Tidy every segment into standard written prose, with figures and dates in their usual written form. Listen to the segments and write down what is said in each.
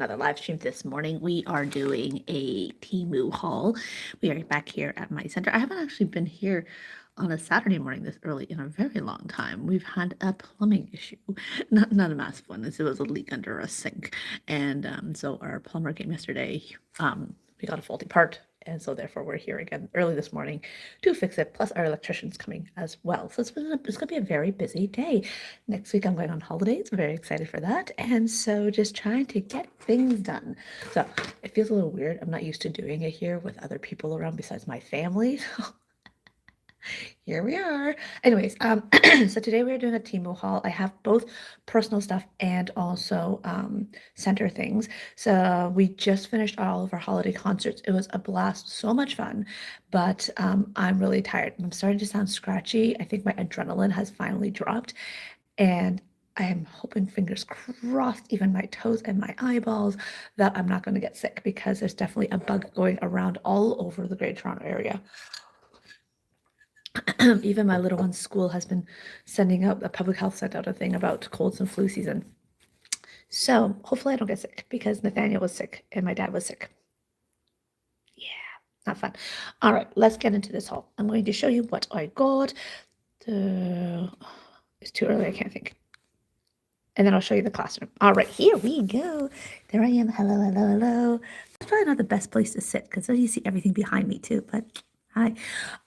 another live stream this morning. We are doing a Temu haul. We are back here at my center. I haven't actually been here on a Saturday morning this early in a very long time. We've had a plumbing issue, not a massive one. It was a leak under a sink, and so our plumber came yesterday. We got a faulty part. And so therefore we're here again early this morning to fix it. Plus our electrician's coming as well. So it's going to be a very busy day. Next week I'm going on holidays. I'm very excited for that. And so just trying to get things done. So it feels a little weird. I'm not used to doing it here with other people around besides my family. Here we are. Anyways, so today we're doing a Temu haul. I have both personal stuff and also center things. So we just finished all of our holiday concerts. It was a blast, so much fun, but I'm really tired. I'm starting to sound scratchy. I think my adrenaline has finally dropped, and I am hoping, fingers crossed, even my toes and my eyeballs, that I'm not going to get sick, because there's definitely a bug going around all over the Greater Toronto area. Even my little one's school has been sending out, the public health sent out a thing about colds and flu season. So hopefully I don't get sick, because Nathaniel was sick and my dad was sick. Yeah, not fun. All right, let's get into this haul. I'm going to show you what I got. It's too early, I can't think. And then I'll show you the classroom. All right, here we go. There I am. Hello, hello, hello. It's probably not the best place to sit, because you see everything behind me too, but hi.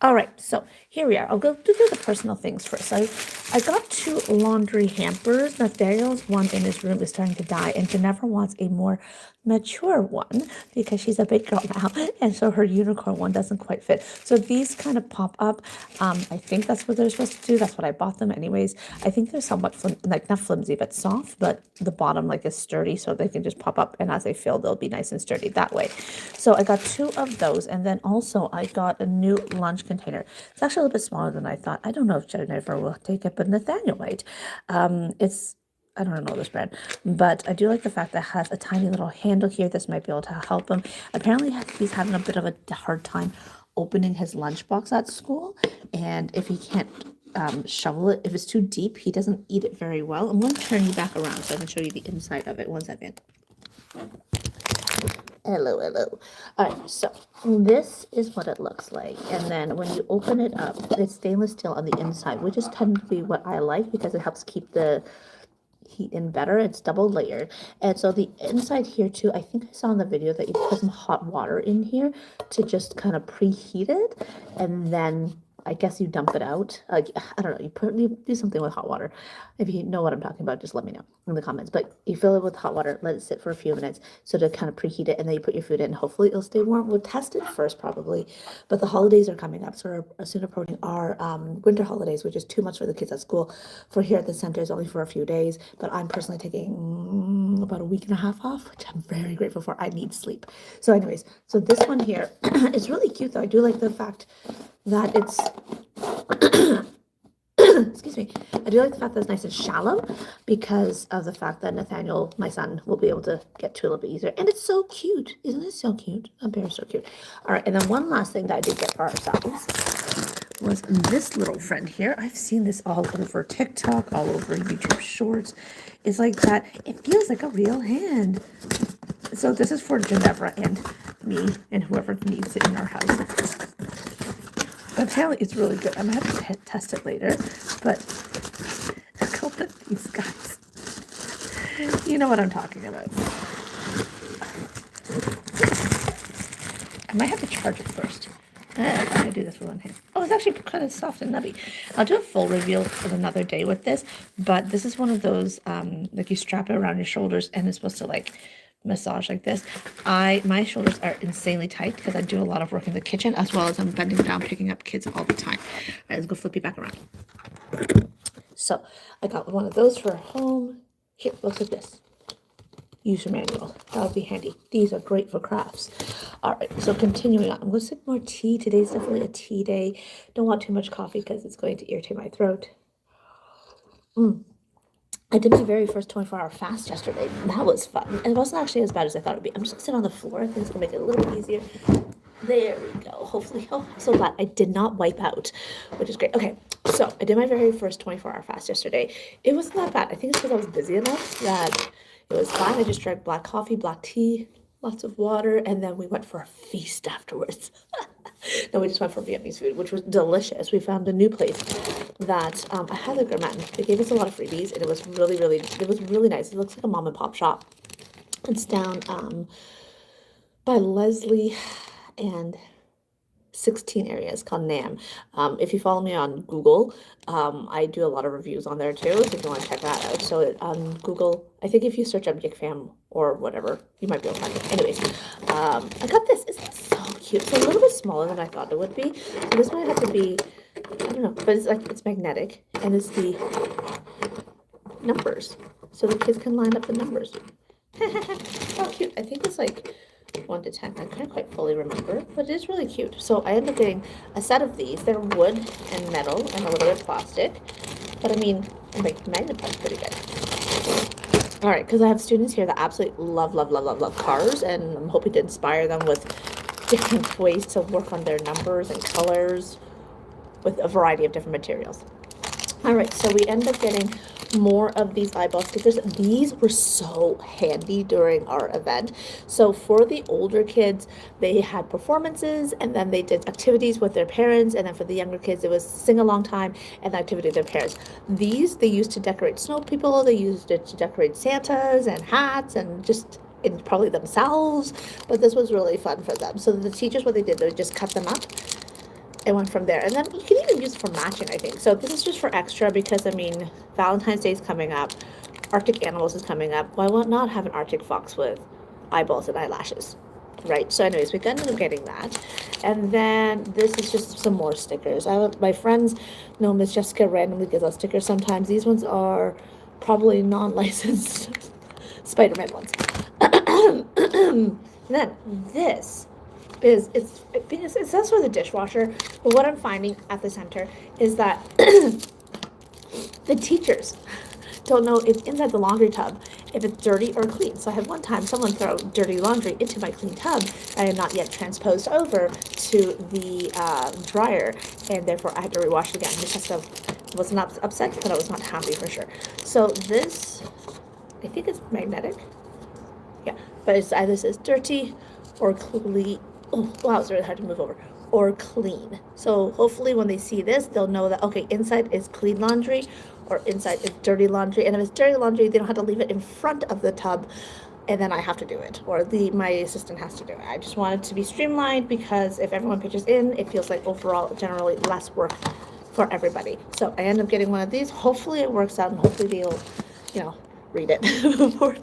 All right, so here we are. I'll go through the personal things first. I got 2 laundry hampers. Nathaniel's one in his room is starting to die, and Ginevra wants a more mature one because she's a big girl now, and so her unicorn one doesn't quite fit. So these kind of pop up. I think that's what they're supposed to do. That's what I bought them anyways. I think they're somewhat like not flimsy but soft, but the bottom like is sturdy, so they can just pop up, and as they fill, they'll be nice and sturdy that way. So I got 2 of those, and then also I got a new lunch container. It's actually a little bit smaller than I thought. I don't know if Jennifer will take it, but Nathaniel might. I don't know this brand, but I do like the fact that it has a tiny little handle here. This might be able to help him. Apparently, he's having a bit of a hard time opening his lunchbox at school, and if he can't shovel it, if it's too deep, he doesn't eat it very well. I'm going to turn you back around so I can show you the inside of it. 1 second. Hello, hello. All right, so this is what it looks like. And then when you open it up, it's stainless steel on the inside, which is technically what I like because it helps keep the heat in better. It's double layered. And so the inside here too, I think I saw in the video that you put some hot water in here to just kind of preheat it, and then I guess you dump it out. Like, I don't know, you do something with hot water. If you know what I'm talking about, just let me know in the comments. But you fill it with hot water, let it sit for a few minutes so to kind of preheat it, and then you put your food in, and hopefully it'll stay warm. We'll test it first probably, but the holidays are coming up, so we're soon approaching our winter holidays, which is too much for the kids at school. For here at the center is only for a few days, but I'm personally taking about a week and a half off, which I'm very grateful for. I need sleep. So anyways, so this one here is really cute though. I do like the fact that it's excuse me, I do like the fact that it's nice and shallow, because of the fact that Nathaniel, my son, will be able to get to a little bit easier. And it's so cute. Isn't it so cute? A bear is so cute. All right, and then one last thing that I did get for ourselves was this little friend here. I've seen this all over TikTok, all over YouTube Shorts. It's like that. It feels like a real hand. So this is for Ginevra and me and whoever needs it in our house. Apparently it's really good. I'm gonna have to test it later, but look at these guys. You know what I'm talking about. I might have to charge it first. I'm gonna do this with one hand. Oh, it's actually kind of soft and nubby. I'll do a full reveal of another day with this, but this is one of those like you strap it around your shoulders and it's supposed to like massage like this. My shoulders are insanely tight because I do a lot of work in the kitchen, as well as I'm bending down picking up kids all the time. All right, let's go flip you back around. So I got one of those for home. Here, look at this user manual. That would be handy. These are great for crafts. All right, so continuing on, I'm going to sip more tea. Today's definitely a tea day. Don't want too much coffee because it's going to irritate my throat. I did my very first 24-hour fast yesterday. That was fun. And it wasn't actually as bad as I thought it would be. I'm just going to sit on the floor. I think it's going to make it a little bit easier. There we go. Hopefully. Oh, I'm so glad I did not wipe out, which is great. Okay, so I did my very first 24-hour fast yesterday. It wasn't that bad. I think it's because I was busy enough that It was fine. I just drank black coffee, black tea, lots of water, and then we went for a feast afterwards. No, we just went for Vietnamese food, which was delicious. We found a new place that I highly recommend. They gave us a lot of freebies, and it was really nice. It looks like a mom and pop shop. It's down by Leslie and 16 areas called Nam. If you follow me on Google, I do a lot of reviews on there too, so if you want to check that out. So on Google, I think if you search up Yik Fam or whatever, you might be able to find it. Anyways, I got this. Isn't this so cute? It's a little bit smaller than I thought it would be. So this might have to be, I don't know, but it's like, it's magnetic, and it's the numbers. So the kids can line up the numbers. How cute. I think it's like 1 to 10. I can't quite fully remember, but it is really cute. So I ended up getting a set of these. They're wood and metal and a little bit of plastic. But I mean, like, magnetized pretty good. All right, because I have students here that absolutely love cars, and I'm hoping to inspire them with different ways to work on their numbers and colors with a variety of different materials. All right, so we end up getting more of these eyeball stickers. These were so handy during our event. So for the older kids, they had performances, and then they did activities with their parents, and then for the younger kids, it was sing-along time and activity with their parents. These they used to decorate snow people, they used it to decorate Santas and hats and just probably themselves, but this was really fun for them. So the teachers, what they did, they would just cut them up and went from there. And then you can even use it for matching, I think. So this is just for extra because, I mean, Valentine's Day is coming up. Arctic Animals is coming up. Why not have an Arctic fox with eyeballs and eyelashes, right? So anyways, we ended up getting that. And then this is just some more stickers. My friends know Miss Jessica randomly gives out stickers sometimes. These ones are probably non-licensed Spider-Man ones. And then this is it says for the dishwasher, but what I'm finding at the center is that the teachers don't know if inside the laundry tub if it's dirty or clean. So I had one time someone throw dirty laundry into my clean tub I had not yet transposed over to the dryer, and therefore I had to rewash it again. Miss Jessica was not upset, but I was not happy for sure. So this, I think it's magnetic. Yeah, but it's either says dirty or clean. Oh, wow, it's really hard to move over. Or clean. So hopefully when they see this, they'll know that, okay, inside is clean laundry or inside is dirty laundry. And if it's dirty laundry, they don't have to leave it in front of the tub and then I have to do it, or my assistant has to do it. I just want it to be streamlined because if everyone pitches in, it feels like overall generally less work for everybody. So I end up getting one of these. Hopefully it works out, and hopefully they'll, read it before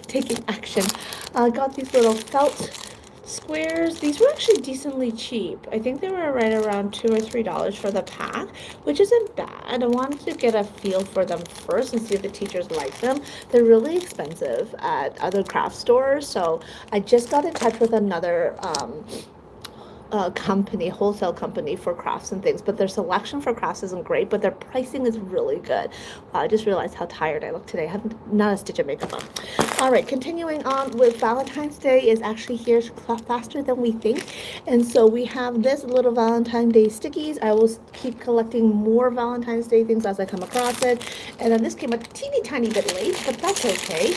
taking action. I got these little felt squares. These were actually decently cheap. I think they were right around $2 or $3 for the pack, which isn't bad. I wanted to get a feel for them first and see if the teachers like them. They're really expensive at other craft stores, so I just got in touch with another wholesale company for crafts and things, but their selection for crafts isn't great, but their pricing is really good. I just realized how tired I look today. I have not a stitch of makeup on. All right, continuing on with Valentine's Day is actually here faster than we think, and so we have this little Valentine's Day stickies. I will keep collecting more Valentine's Day things as I come across it, and then this came a teeny tiny bit late, but that's okay.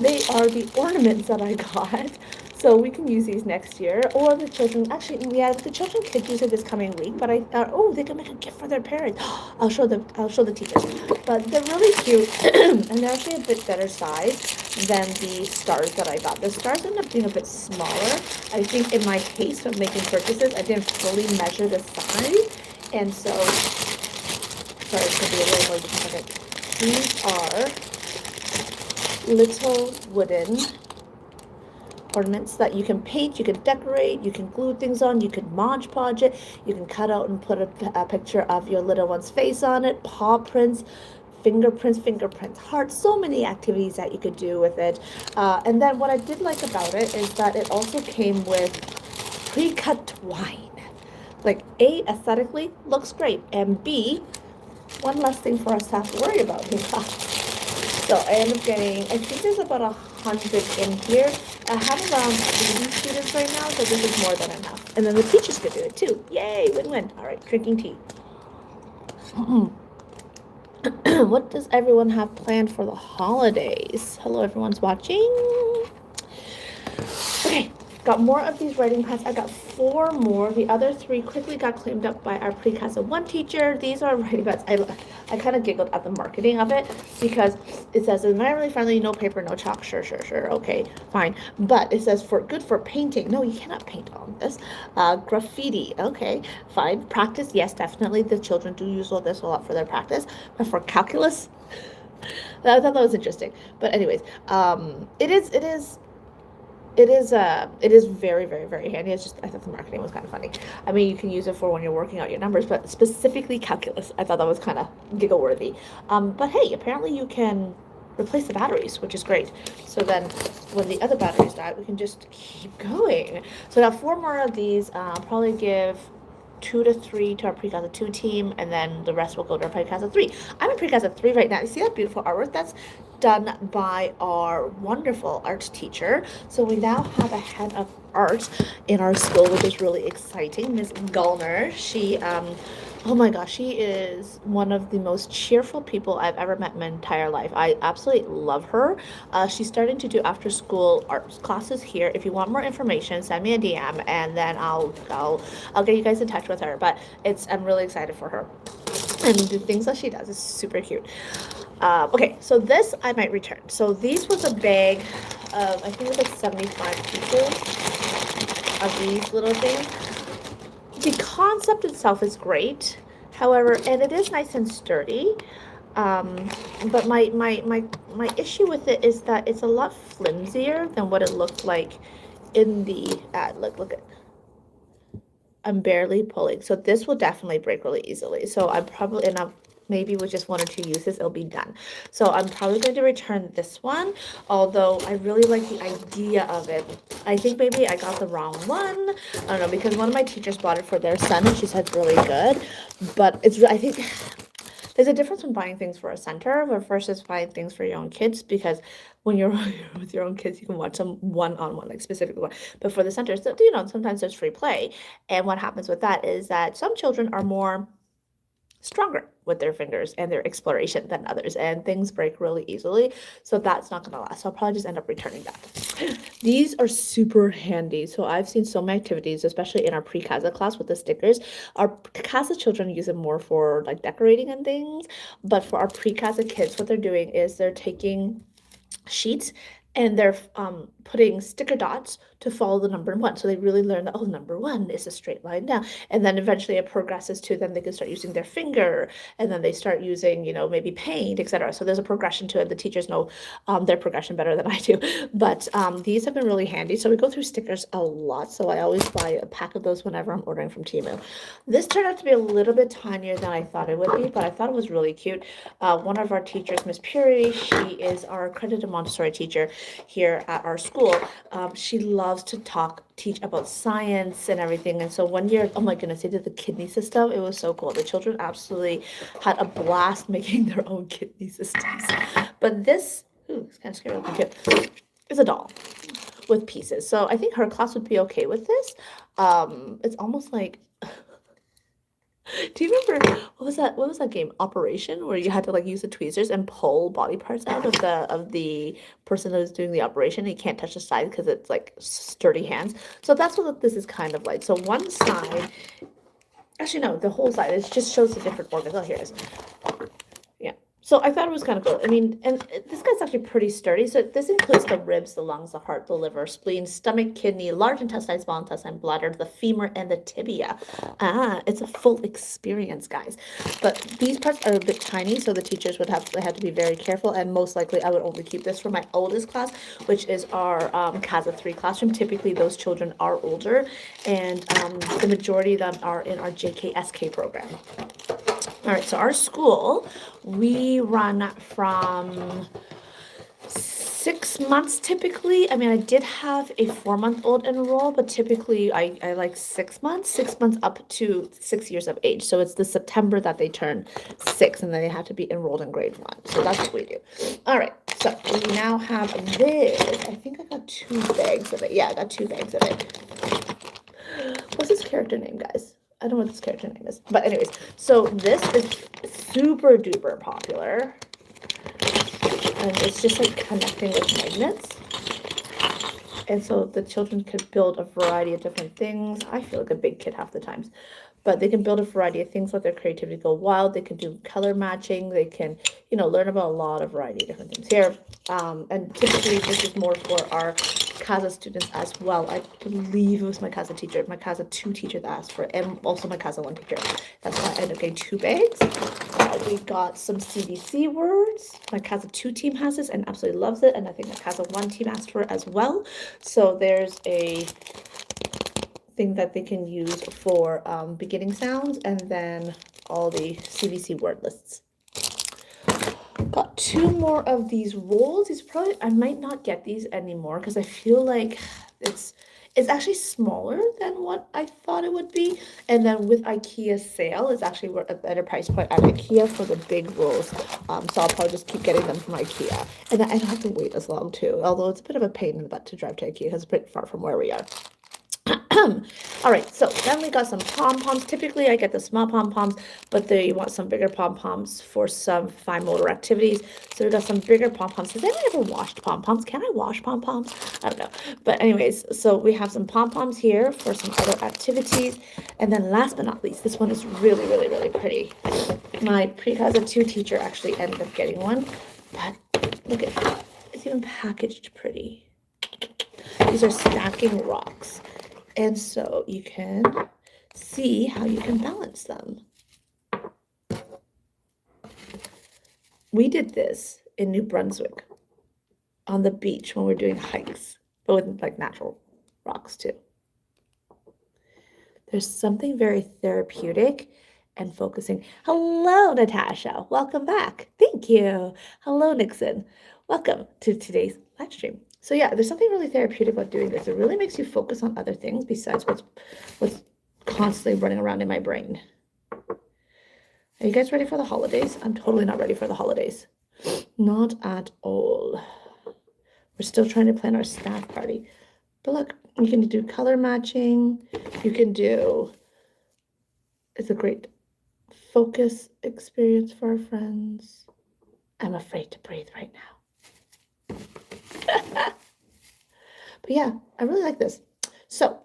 They are the ornaments that I got. So we can use these next year, or the children. Actually, yeah, the children could use it this coming week. But they can make a gift for their parents. I'll show the teachers. But they're really cute, and they're actually a bit better size than the stars that I got. The stars end up being a bit smaller. I think in my haste of making purchases, I didn't fully measure the size, and so sorry, it's gonna be a little more difficult. These are little wooden ornaments that you can paint, you can decorate, you can glue things on, you can Mod Podge it, you can cut out and put a picture of your little one's face on it, paw prints, fingerprints, hearts, so many activities that you could do with it. And then what I did like about it is that it also came with pre-cut twine. Like A, aesthetically looks great, and B, one less thing for us to have to worry about in class. So I ended up getting, I think there's about 100 in here. I have around 80 students right now, so this is more than enough. And then the teachers could do it too. Yay, win-win. All right, drinking tea. What does everyone have planned for the holidays? Hello, everyone's watching. Okay, got more of these writing pads. I got 4 more. The other 3 quickly got claimed up by our pre-casa 1 teacher. These are writing pads. I kind of giggled at the marketing of it because it says environmentally friendly, no paper, no chalk. Sure, okay, fine. But it says for good for painting. No, you cannot paint on this. Graffiti. Okay, fine. Practice. Yes, definitely. The children do use all this a lot for their practice. But for calculus, I thought that was interesting. But anyways, it is very, very, very handy. It's just, I thought the marketing was kind of funny. I mean, you can use it for when you're working out your numbers, but specifically calculus. I thought that was kind of giggle worthy. But hey, apparently you can replace the batteries, which is great. So then when the other batteries die, we can just keep going. So I got 4 more of these. I'll probably give 2 to 3 to our Precasa 2 team, and then the rest will go to our Precasa 3. I'm in Precasa 3 right now. You see that beautiful artwork? That's done by our wonderful art teacher. So we now have a head of art in our school, which is really exciting. Miss Gallner. She oh my gosh, she is one of the most cheerful people I've ever met in my entire life. I absolutely love her. She's starting to do after school art classes here. If you want more information, send me a DM, and then I'll get you guys in touch with her. But I'm really excited for her. And the things that she does is super cute. Okay, so this I might return. So these was a bag of, I think it was like 75 pieces of these little things. The concept itself is great, however, and it is nice and sturdy. But my issue with it is that it's a lot flimsier than what it looked like in the ad. Look at. I'm barely pulling, so this will definitely break really easily. So I'm probably, and maybe with just 1 or 2 uses, it'll be done. So I'm probably going to return this one, although I really like the idea of it. I think maybe I got the wrong one. I don't know, because one of my teachers bought it for their son, and she said it's really good. But I think there's a difference in buying things for a center versus buying things for your own kids, because when you're with your own kids, you can watch some one-on-one, like specific one. But for the centers, sometimes there's free play. And what happens with that is that some children are more stronger with their fingers and their exploration than others, and things break really easily. So that's not gonna last. So I'll probably just end up returning that. These are super handy. So I've seen so many activities, especially in our pre-casa class with the stickers. Our casa children use it more for like decorating and things, but for our pre-casa kids, what they're doing is they're taking sheets and they're putting sticker dots to follow the number 1. So they really learn that, oh, number 1 is a straight line down. And then eventually it progresses to then they can start using their finger, and then they start using, maybe paint, etc. So there's a progression to it. The teachers know their progression better than I do. But these have been really handy. So we go through stickers a lot. So I always buy a pack of those whenever I'm ordering from Temu. This turned out to be a little bit tinier than I thought it would be, but I thought it was really cute. One of our teachers, Miss Purity, she is our accredited Montessori teacher here at our school. She loves to teach about science and everything. And so one year, oh my goodness, they did the kidney system. It was so cool. The children absolutely had a blast making their own kidney systems. But this, it's kind of scary looking too, is a doll with pieces. So I think her class would be okay with this. It's almost like, do you remember what was that game, Operation, where you had to like use the tweezers and pull body parts out of the person that was doing the operation? You can't touch the side because it's like sturdy hands. So that's what this is kind of like. So one side, actually no, the whole side, it just shows the different organs. Oh, here it is. Yeah. So I thought it was kind of cool. I mean, and this guy's actually pretty sturdy. So this includes the ribs, the lungs, the heart, the liver, spleen, stomach, kidney, large intestine, small intestine, bladder, the femur, and the tibia. It's a full experience, guys. But these parts are a bit tiny, so the teachers they had to be very careful. And most likely, I would only keep this for my oldest class, which is our CASA 3 classroom. Typically, those children are older, and the majority of them are in our JKSK program. All right, so our school, we run from 6 months typically. I mean, I did have a 4-month-old enroll, but typically I like 6 months up to 6 years of age. So it's the September that they turn 6, and then they have to be enrolled in grade 1. So that's what we do. All right, so we now have this. I think I got 2 bags of it. Yeah, I got 2 bags of it. What's this character name, guys? I don't know what this character name is. But anyways, so this is super duper popular. And it's just like connecting with magnets. And so the children could build a variety of different things. I feel like a big kid half the times, but they can build a variety of things, let their creativity go wild. They can do color matching. They can, learn about a lot of variety of different things here. And typically this is more for our CASA students as well. I believe it was my CASA teacher, my CASA 2 teacher that asked for it, and also my CASA 1 teacher. That's why I ended up getting 2 bags. We got some CBC words. My CASA 2 team has this and absolutely loves it, and I think my CASA 1 team asked for it as well. So there's a thing that they can use for beginning sounds, and then all the CBC word lists. Got 2 more of these rolls. These probably, I might not get these anymore because I feel like it's actually smaller than what I thought it would be. And then with IKEA sale, it's actually a better price point at IKEA for the big rolls. So I'll probably just keep getting them from IKEA. And I don't have to wait as long too, although it's a bit of a pain in the butt to drive to IKEA because it's pretty far from where we are. All right, so then we got some pom-poms. Typically I get the small pom-poms, but they want some bigger pom-poms for some fine motor activities. So we got some bigger pom-poms. Has anyone ever washed pom-poms? Can I wash pom-poms? I don't know. But anyways, so we have some pom-poms here for some other activities. And then last but not least, this one is really, really, really pretty. My pre-CASA 2 teacher actually ended up getting one. But look at that. It's even packaged pretty. These are stacking rocks. And so you can see how you can balance them. We did this in New Brunswick on the beach when we're doing hikes, but with like natural rocks too. There's something very therapeutic and focusing. Hello, Natasha. Welcome back. Thank you. Hello, Nixon. Welcome to today's live stream. So yeah, there's something really therapeutic about doing this. It really makes you focus on other things besides what's constantly running around in my brain. Are you guys ready for the holidays? I'm totally not ready for the holidays. Not at all. We're still trying to plan our staff party. But look, you can do color matching. You can do, it's a great focus experience for our friends. I'm afraid to breathe right now. But yeah, I really like this. So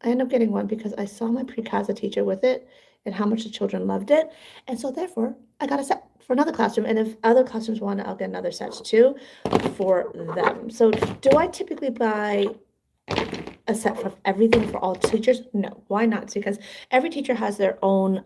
I ended up getting one because I saw my pre-CASA teacher with it and how much the children loved it. And so therefore I got a set for another classroom. And if other classrooms want it, I'll get another set too for them. So do I typically buy a set for everything for all teachers? No, why not? It's because every teacher has their own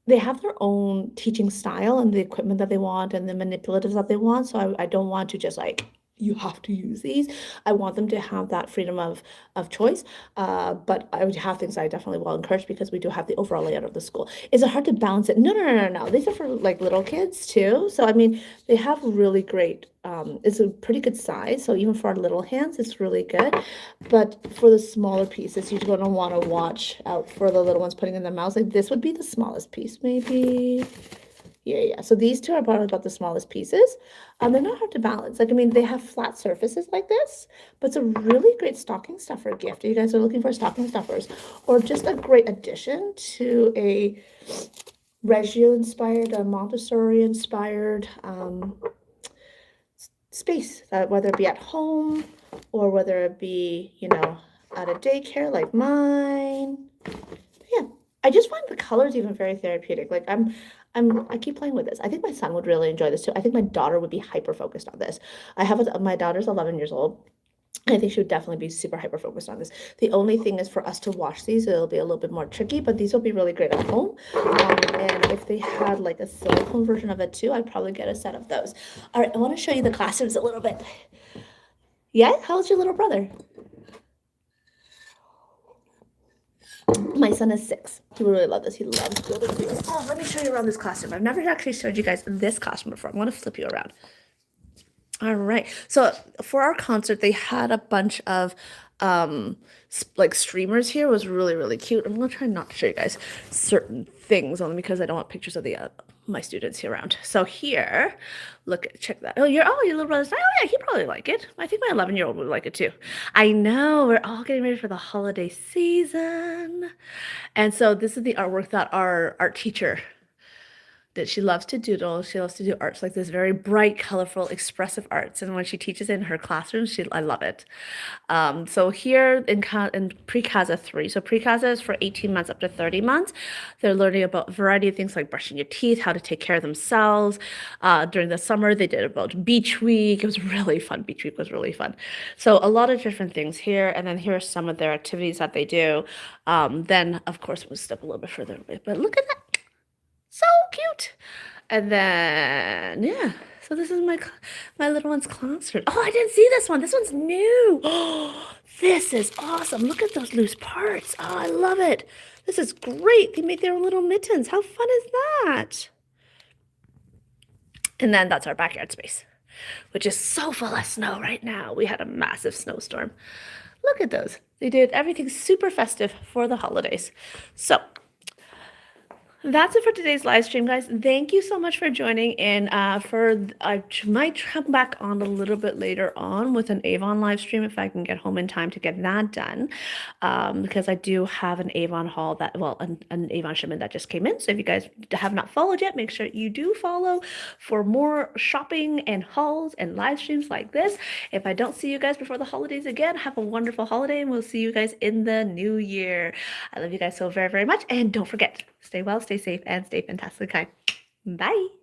they have their own teaching style and the equipment that they want and the manipulatives that they want. So I don't want to just like, you have to use these. I want them to have that freedom of choice. But I would have things I definitely will encourage because we do have the overall layout of the school. Is it hard to balance it? No. These are for like little kids too. So I mean, they have really great, it's a pretty good size. So even for our little hands, it's really good. But for the smaller pieces, you're going to want to watch out for the little ones putting in their mouths. Like this would be the smallest piece, maybe. Yeah. So these two are probably about the smallest pieces. They're not hard to balance. Like, I mean, they have flat surfaces like this, but it's a really great stocking stuffer gift. You guys are looking for stocking stuffers, or just a great addition to a Reggio-inspired, a Montessori-inspired space, whether it be at home or whether it be, at a daycare like mine. Yeah, I just find the colors even very therapeutic. Like I keep playing with this. I think my son would really enjoy this too. I think my daughter would be hyper focused on this. My daughter's 11 years old. I think she would definitely be super hyper focused on this. The only thing is for us to wash these, it'll be a little bit more tricky, but these will be really great at home. And if they had like a silicone version of it too, I'd probably get a set of those. All right, I want to show you the classrooms a little bit. Yeah, how's your little brother? My son is 6. He would really love this. He loves building things. Oh, let me show you around this classroom. I've never actually showed you guys this classroom before. I'm going to flip you around. All right. So for our concert, they had a bunch of like streamers here. It was really, really cute. I'm going to try not to show you guys certain things only because I don't want pictures of the my students here around. So here, look, check that. Oh, your little brother's, oh yeah, he'd probably like it. I think my 11-year-old would like it too. I know, we're all getting ready for the holiday season. And so this is the artwork that our art teacher that she loves to doodle. She loves to do arts like this, very bright, colorful, expressive arts. And when she teaches in her classroom, I love it. So here in Pre-Casa 3, so Pre-Casa is for 18 months up to 30 months. They're learning about a variety of things like brushing your teeth, how to take care of themselves. During the summer, they did about Beach Week. It was really fun. Beach Week was really fun. So a lot of different things here. And then here are some of their activities that they do. Then, of course, we'll step a little bit further away. But look at that. So cute. And then, yeah. So this is my little one's classroom. Oh, I didn't see this one. This one's new. Oh, this is awesome. Look at those loose parts. Oh, I love it. This is great. They made their own little mittens. How fun is that? And then that's our backyard space, which is so full of snow right now. We had a massive snowstorm. Look at those. They did everything super festive for the holidays. So that's it for today's live stream, guys. Thank you so much for joining in. I might come back on a little bit later on with an Avon live stream if I can get home in time to get that done, because I do have an Avon haul an Avon shipment that just came in. So if you guys have not followed yet, make sure you do follow for more shopping and hauls and live streams like this. If I don't see you guys before the holidays again, have a wonderful holiday, and we'll see you guys in the new year. I love you guys so very, very much, and don't forget, stay well, stay safe, and stay fantastic. Bye.